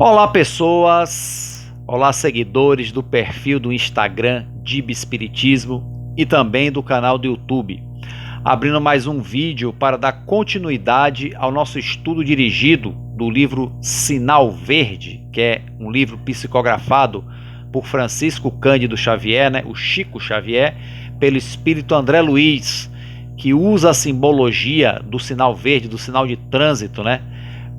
Olá, pessoas! Olá, seguidores do perfil do Instagram Dib Espiritismo e também do canal do YouTube. Abrindo mais um vídeo para dar continuidade ao nosso estudo dirigido do livro Sinal Verde, que é um livro psicografado por Francisco Cândido Xavier, o Chico Xavier, pelo espírito André Luiz, que usa a simbologia do sinal verde, do sinal de trânsito,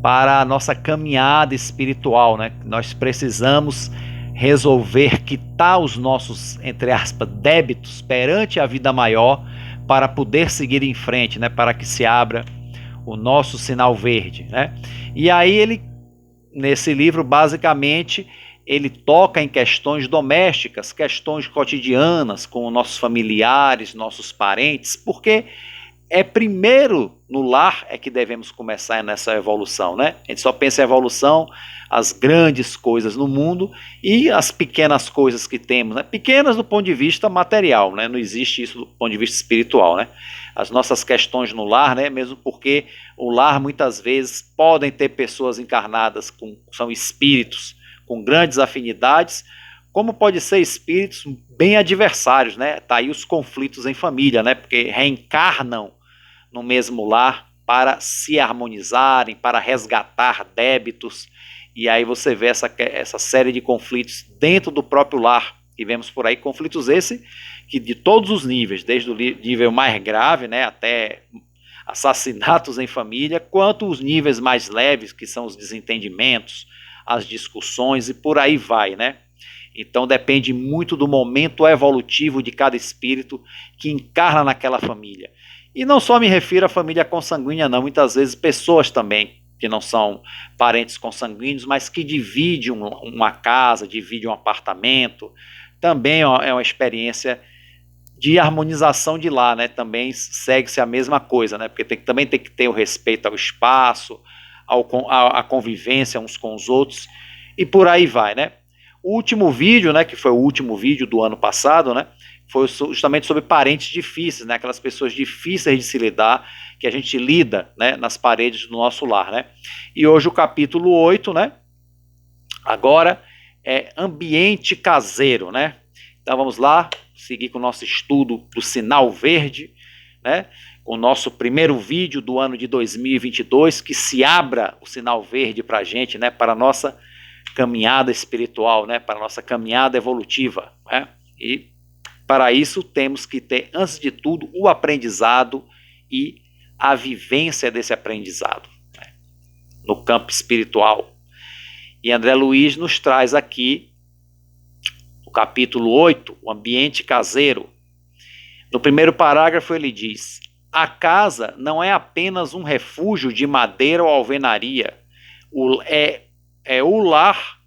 para a nossa caminhada espiritual, Nós precisamos resolver, quitar os nossos, entre aspas, débitos perante a vida maior para poder seguir em frente, para que se abra o nosso sinal verde, E aí ele, nesse livro, basicamente, ele toca em questões domésticas, questões cotidianas com nossos familiares, nossos parentes, porque é primeiro no lar é que devemos começar nessa evolução, A gente só pensa em evolução, as grandes coisas no mundo e as pequenas coisas que temos, Pequenas do ponto de vista material, Não existe isso do ponto de vista espiritual, As nossas questões no lar, Mesmo porque o lar muitas vezes podem ter pessoas encarnadas são espíritos com grandes afinidades, como pode ser espíritos bem adversários, Tá aí os conflitos em família, Porque reencarnam no mesmo lar para se harmonizarem, para resgatar débitos, e aí você vê essa série de conflitos dentro do próprio lar, e vemos por aí conflitos que de todos os níveis, desde o nível mais grave, até assassinatos em família, quanto os níveis mais leves, que são os desentendimentos, as discussões, e por aí vai, Então depende muito do momento evolutivo de cada espírito que encarna naquela família. E não só me refiro à família consanguínea, não. Muitas vezes pessoas também que não são parentes consanguíneos, mas que dividem uma casa, dividem um apartamento. Também é uma experiência de harmonização de lá, Também segue-se a mesma coisa, Porque também tem que ter o respeito ao espaço, à convivência uns com os outros, e por aí vai, O último vídeo, que foi o último vídeo do ano passado, foi justamente sobre parentes difíceis, aquelas pessoas difíceis de se lidar, que a gente lida, nas paredes do nosso lar, E hoje o capítulo 8, agora é ambiente caseiro, Então vamos lá, seguir com o nosso estudo do sinal verde, com o nosso primeiro vídeo do ano de 2022, que se abra o sinal verde para a gente, para a nossa caminhada espiritual, para a nossa caminhada evolutiva, E para isso temos que ter, antes de tudo, o aprendizado e a vivência desse aprendizado, no campo espiritual. E André Luiz nos traz aqui, no capítulo 8, o ambiente caseiro. No primeiro parágrafo ele diz: a casa não é apenas um refúgio de madeira ou alvenaria, é o lar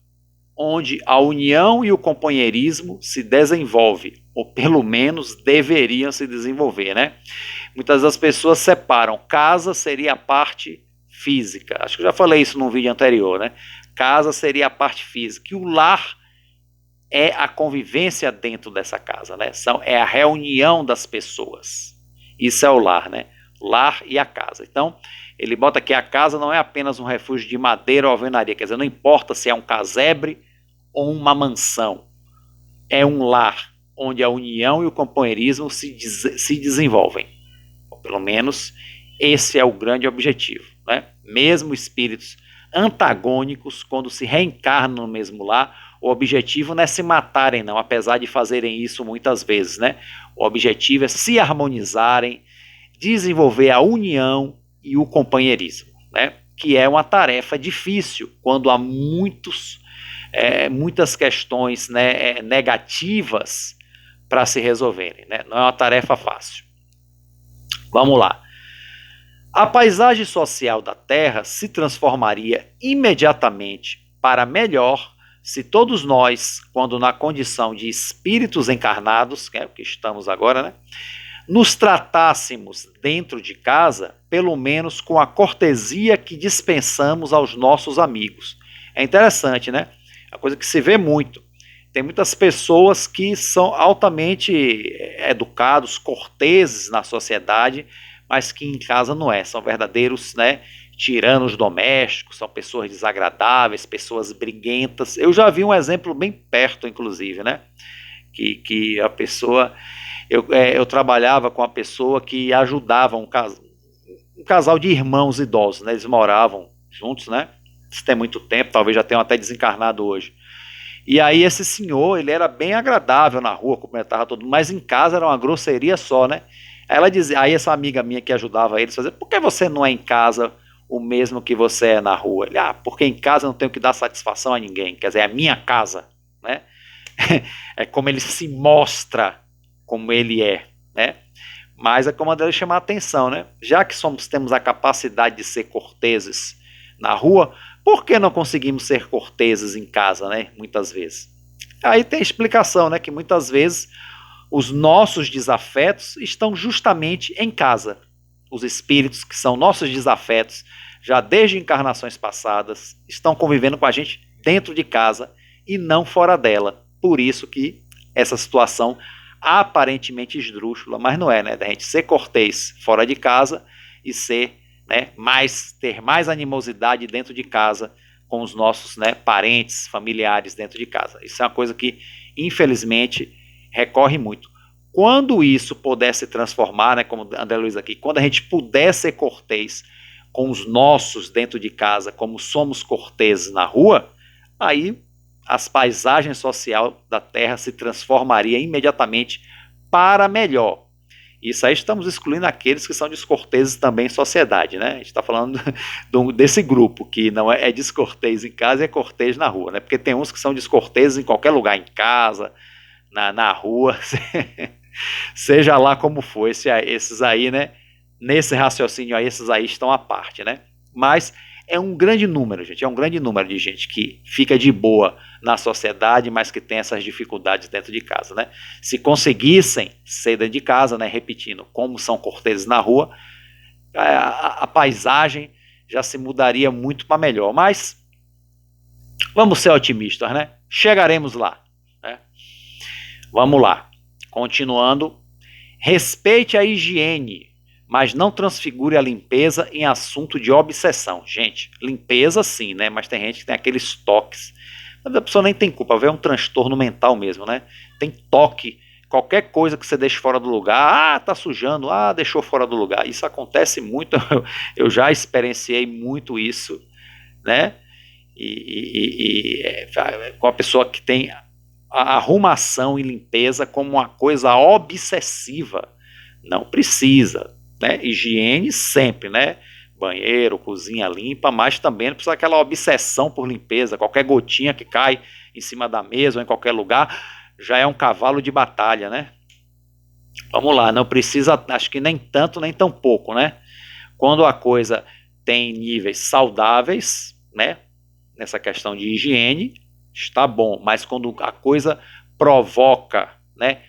onde a união e o companheirismo se desenvolve, ou pelo menos deveriam se desenvolver, Muitas das pessoas separam. Casa seria a parte física. Acho que eu já falei isso num vídeo anterior, Casa seria a parte física. E o lar é a convivência dentro dessa casa, É a reunião das pessoas. Isso é o lar, O lar e a casa. Então, ele bota que a casa não é apenas um refúgio de madeira ou alvenaria, quer dizer, não importa se é um casebre ou uma mansão, é um lar onde a união e o companheirismo se desenvolvem. Ou pelo menos esse é o grande objetivo, Mesmo espíritos antagônicos, quando se reencarnam no mesmo lar, o objetivo não é se matarem, não, apesar de fazerem isso muitas vezes, O objetivo é se harmonizarem, desenvolver a união e o companheirismo, Que é uma tarefa difícil quando há muitas questões negativas para se resolverem, Não é uma tarefa fácil. Vamos lá. A paisagem social da Terra se transformaria imediatamente para melhor se todos nós, quando na condição de espíritos encarnados, que é o que estamos agora, nos tratássemos dentro de casa, pelo menos com a cortesia que dispensamos aos nossos amigos. É interessante, É uma coisa que se vê muito. Tem muitas pessoas que são altamente educados, corteses na sociedade, mas que em casa não são verdadeiros, tiranos domésticos, são pessoas desagradáveis, pessoas briguentas. Eu já vi um exemplo bem perto, inclusive, né? Que a pessoa... Eu trabalhava com uma pessoa que ajudava um casal de irmãos idosos, né? Eles moravam juntos, né? Isso tem muito tempo, talvez já tenham até desencarnado hoje. E aí esse senhor, ele era bem agradável na rua, cumprimentava todo mundo, mas em casa era uma grosseria só, né? Ela dizia, aí essa amiga minha que ajudava eles fazia, por que você não é em casa o mesmo que você é na rua? Ele, porque em casa eu não tenho que dar satisfação a ninguém, quer dizer, é a minha casa, né? É como ele se mostra como ele é, né? Mas é como a dele chamar a atenção, né? Já que temos a capacidade de ser corteses na rua, por que não conseguimos ser corteses em casa, né? Muitas vezes. Aí tem a explicação, né? Que muitas vezes os nossos desafetos estão justamente em casa. Os espíritos que são nossos desafetos, já desde encarnações passadas, estão convivendo com a gente dentro de casa e não fora dela. Por isso que essa situação aparentemente esdrúxula, mas não é, né? Da gente ser cortês fora de casa e ser, né, ter mais animosidade dentro de casa com os nossos, né, parentes, familiares dentro de casa. Isso é uma coisa que, infelizmente, recorre muito. Quando isso puder se transformar, né, como André Luiz aqui, quando a gente puder ser cortês com os nossos dentro de casa, como somos corteses na rua, aí as paisagens sociais da Terra se transformaria imediatamente para melhor. Isso aí estamos excluindo aqueles que são descorteses também em sociedade, né? A gente está falando desse grupo que não é descortês em casa e é cortês na rua, né? Porque tem uns que são descorteses em qualquer lugar, em casa, na rua, seja lá como for, esses aí, né? Nesse raciocínio aí, esses aí estão à parte, né? Mas é um grande número, gente, é um grande número de gente que fica de boa na sociedade, mas que tem essas dificuldades dentro de casa, né? Se conseguissem ser dentro de casa, né, repetindo, como são corteses na rua, a paisagem já se mudaria muito para melhor, mas vamos ser otimistas, né? Chegaremos lá, né? Vamos lá, continuando, respeite a higiene, mas não transfigure a limpeza em assunto de obsessão. Gente, limpeza sim, né? Mas tem gente que tem aqueles toques. Mas a pessoa nem tem culpa, é um transtorno mental mesmo, né? Tem toque, qualquer coisa que você deixe fora do lugar, tá sujando, deixou fora do lugar. Isso acontece muito, eu já experienciei muito isso, né? Com a pessoa que tem a arrumação e limpeza como uma coisa obsessiva. Não precisa, né? Higiene sempre, né? Banheiro, cozinha limpa, mas também não precisa aquela obsessão por limpeza. Qualquer gotinha que cai em cima da mesa ou em qualquer lugar já é um cavalo de batalha, né? Vamos lá, não precisa, acho que nem tanto nem tão pouco, né? Quando a coisa tem níveis saudáveis, né? Nessa questão de higiene, está bom, mas quando a coisa provoca, né?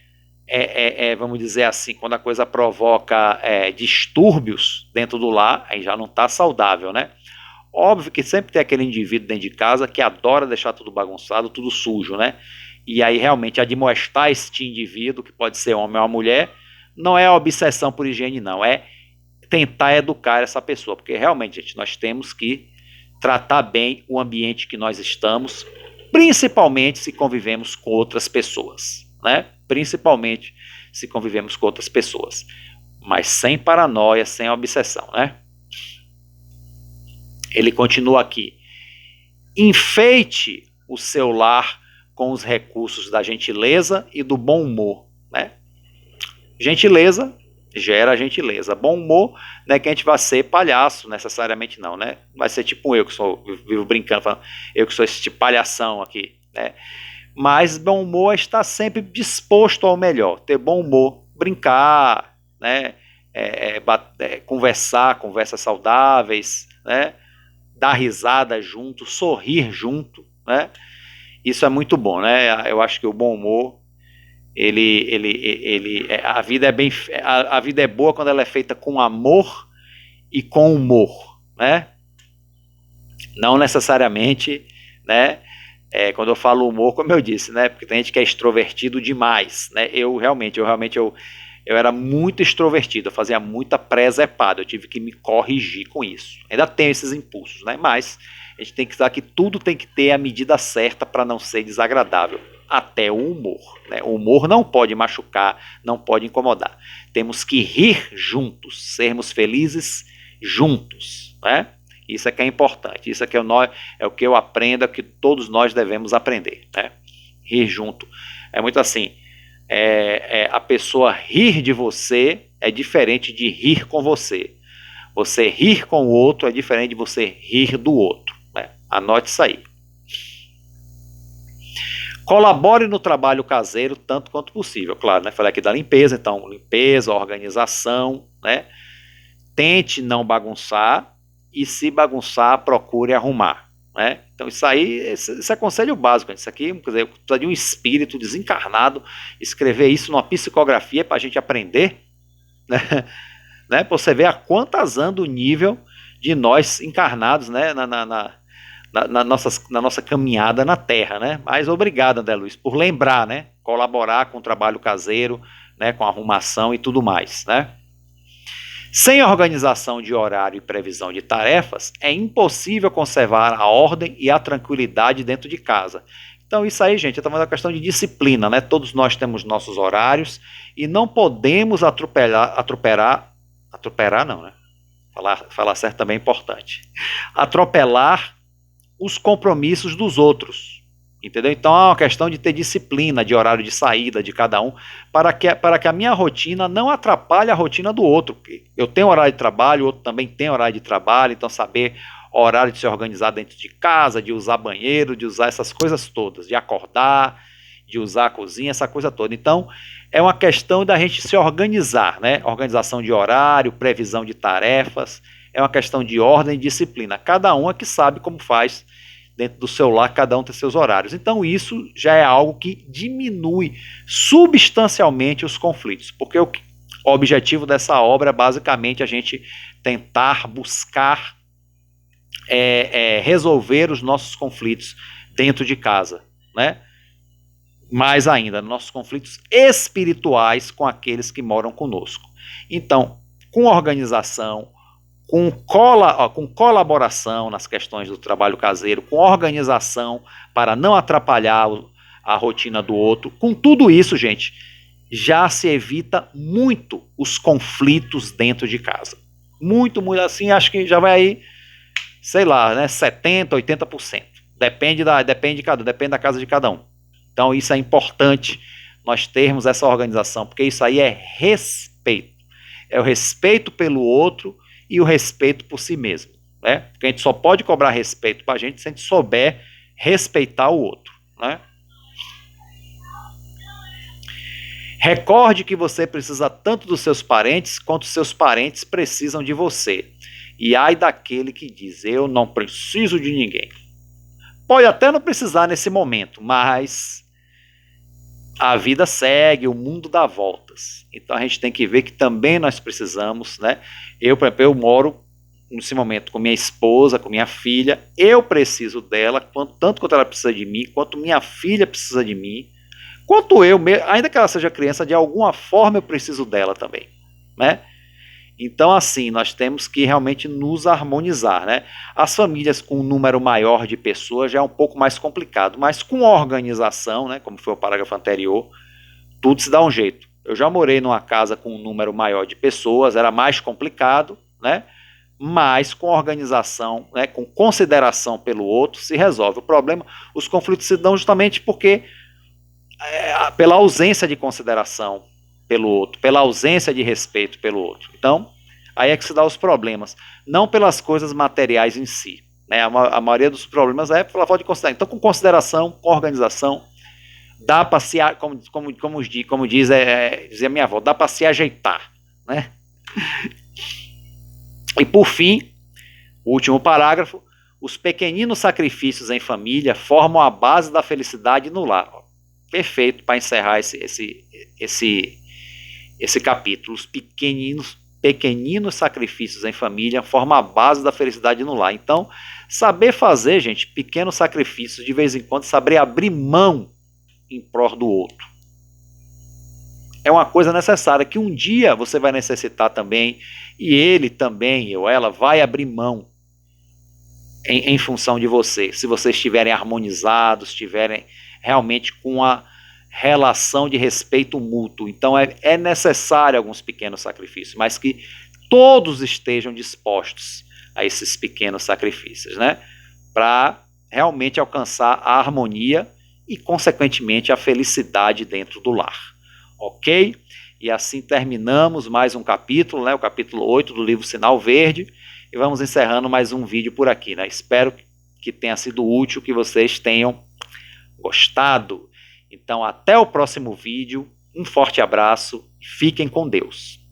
Vamos dizer assim, quando a coisa provoca distúrbios dentro do lar, aí já não está saudável, né? Óbvio que sempre tem aquele indivíduo dentro de casa que adora deixar tudo bagunçado, tudo sujo, né? E aí realmente admoestar este indivíduo, que pode ser homem ou uma mulher, não é a obsessão por higiene não, é tentar educar essa pessoa, porque realmente, gente, nós temos que tratar bem o ambiente que nós estamos, principalmente se convivemos com outras pessoas, né? Principalmente se convivemos com outras pessoas, mas sem paranoia, sem obsessão, né? Ele continua aqui, enfeite o seu lar com os recursos da gentileza e do bom humor, né? Gentileza gera gentileza, bom humor não é que a gente vai ser palhaço necessariamente não, né? Vai ser tipo eu que vivo brincando, falando, eu que sou esse tipo palhação aqui, né? Mas bom humor é estar sempre disposto ao melhor, ter bom humor, brincar, né? Conversas saudáveis, né? Dar risada junto, sorrir junto, né? Isso é muito bom, né? Eu acho que o bom humor, a vida é boa quando ela é feita com amor e com humor, né? Não necessariamente, né? Quando eu falo humor, como eu disse, né? Porque tem gente que é extrovertido demais, né? Eu realmente Eu era muito extrovertido, eu fazia muita presepada, eu tive que me corrigir com isso. Ainda tenho esses impulsos, né? Mas a gente tem que saber que tudo tem que ter a medida certa para não ser desagradável. Até o humor, né? O humor não pode machucar, não pode incomodar. Temos que rir juntos, sermos felizes juntos, né? Isso é que é importante, isso é que é o que eu aprendo, é o que todos nós devemos aprender, né? Rir junto. É muito assim, a pessoa rir de você é diferente de rir com você. Você rir com o outro é diferente de você rir do outro, né? Anote isso aí. Colabore no trabalho caseiro tanto quanto possível, claro, né? Falei aqui da limpeza, então limpeza, organização, né? Tente não bagunçar e se bagunçar, procure arrumar, né? Então isso aí, esse é conselho básico, isso aqui, quer dizer, precisa de um espírito desencarnado, escrever isso numa psicografia para a gente aprender, né? Né? Para você ver a quantas anda o nível de nós encarnados, né? Na nossa caminhada na Terra, né? Mas obrigado, André Luiz, por lembrar, né? Colaborar com o trabalho caseiro, né? Com a arrumação e tudo mais, né? Sem organização de horário e previsão de tarefas, é impossível conservar a ordem e a tranquilidade dentro de casa. Então isso aí, gente, é também uma questão de disciplina, né? Todos nós temos nossos horários e não podemos atropelar não, né? Falar certo também é importante. Atropelar os compromissos dos outros, entendeu? Então é uma questão de ter disciplina, de horário de saída de cada um, para que a minha rotina não atrapalhe a rotina do outro. Eu tenho horário de trabalho, o outro também tem horário de trabalho, então saber o horário de se organizar dentro de casa, de usar banheiro, de usar essas coisas todas, de acordar, de usar a cozinha, essa coisa toda. Então é uma questão da gente se organizar, né? Organização de horário, previsão de tarefas, é uma questão de ordem e disciplina. Cada um é que sabe como faz dentro do seu lar, cada um tem seus horários. Então isso já é algo que diminui substancialmente os conflitos, porque o objetivo dessa obra é basicamente a gente tentar buscar resolver os nossos conflitos dentro de casa, né? Mais ainda, nossos conflitos espirituais com aqueles que moram conosco. Então, com organização, com colaboração nas questões do trabalho caseiro, com organização para não atrapalhar a rotina do outro, com tudo isso, gente, já se evita muito os conflitos dentro de casa. Muito, muito assim, acho que já vai aí, sei lá, né, 70%, 80%. Depende da casa de cada um. Então isso é importante, nós termos essa organização, porque isso aí é respeito. É o respeito pelo outro e o respeito por si mesmo, né? Porque a gente só pode cobrar respeito para a gente se a gente souber respeitar o outro, né? Recorde que você precisa tanto dos seus parentes quanto seus parentes precisam de você. E ai daquele que diz, eu não preciso de ninguém. Pode até não precisar nesse momento, mas a vida segue, o mundo dá voltas. Então a gente tem que ver que também nós precisamos, né? Por exemplo, eu moro nesse momento com minha esposa, com minha filha, eu preciso dela, tanto quanto ela precisa de mim, quanto minha filha precisa de mim, quanto eu, ainda que ela seja criança, de alguma forma eu preciso dela também, né? Então, assim, nós temos que realmente nos harmonizar, né? As famílias com um número maior de pessoas já é um pouco mais complicado, mas com organização, né, como foi o parágrafo anterior, tudo se dá um jeito. Eu já morei numa casa com um número maior de pessoas, era mais complicado, né? Mas com organização, né, com consideração pelo outro, se resolve. O problema, os conflitos se dão justamente porque pela ausência de consideração pelo outro, pela ausência de respeito pelo outro. Então, aí é que se dá os problemas, não pelas coisas materiais em si, né? A maioria dos problemas é pela falta de consideração. Então, com consideração, com organização, dá para se, como dizia minha avó, dá para se ajeitar, né? E por fim, o último parágrafo, os pequeninos sacrifícios em família formam a base da felicidade no lar. Perfeito para encerrar esse capítulo. Os pequeninos sacrifícios em família formam a base da felicidade no lar. Então, saber fazer, gente, pequenos sacrifícios, de vez em quando, saber abrir mão em prol do outro. é uma coisa necessária que um dia você vai necessitar também, e ele também, ou ela, vai abrir mão em função de você, se vocês estiverem harmonizados, estiverem realmente com a relação de respeito mútuo. Então é necessário alguns pequenos sacrifícios, mas que todos estejam dispostos a esses pequenos sacrifícios, né? Para realmente alcançar a harmonia e, consequentemente, a felicidade dentro do lar. Ok? E assim terminamos mais um capítulo, né? O capítulo 8 do livro Sinal Verde. E vamos encerrando mais um vídeo por aqui, né? Espero que tenha sido útil, que vocês tenham gostado. Então, até o próximo vídeo. Um forte abraço e fiquem com Deus.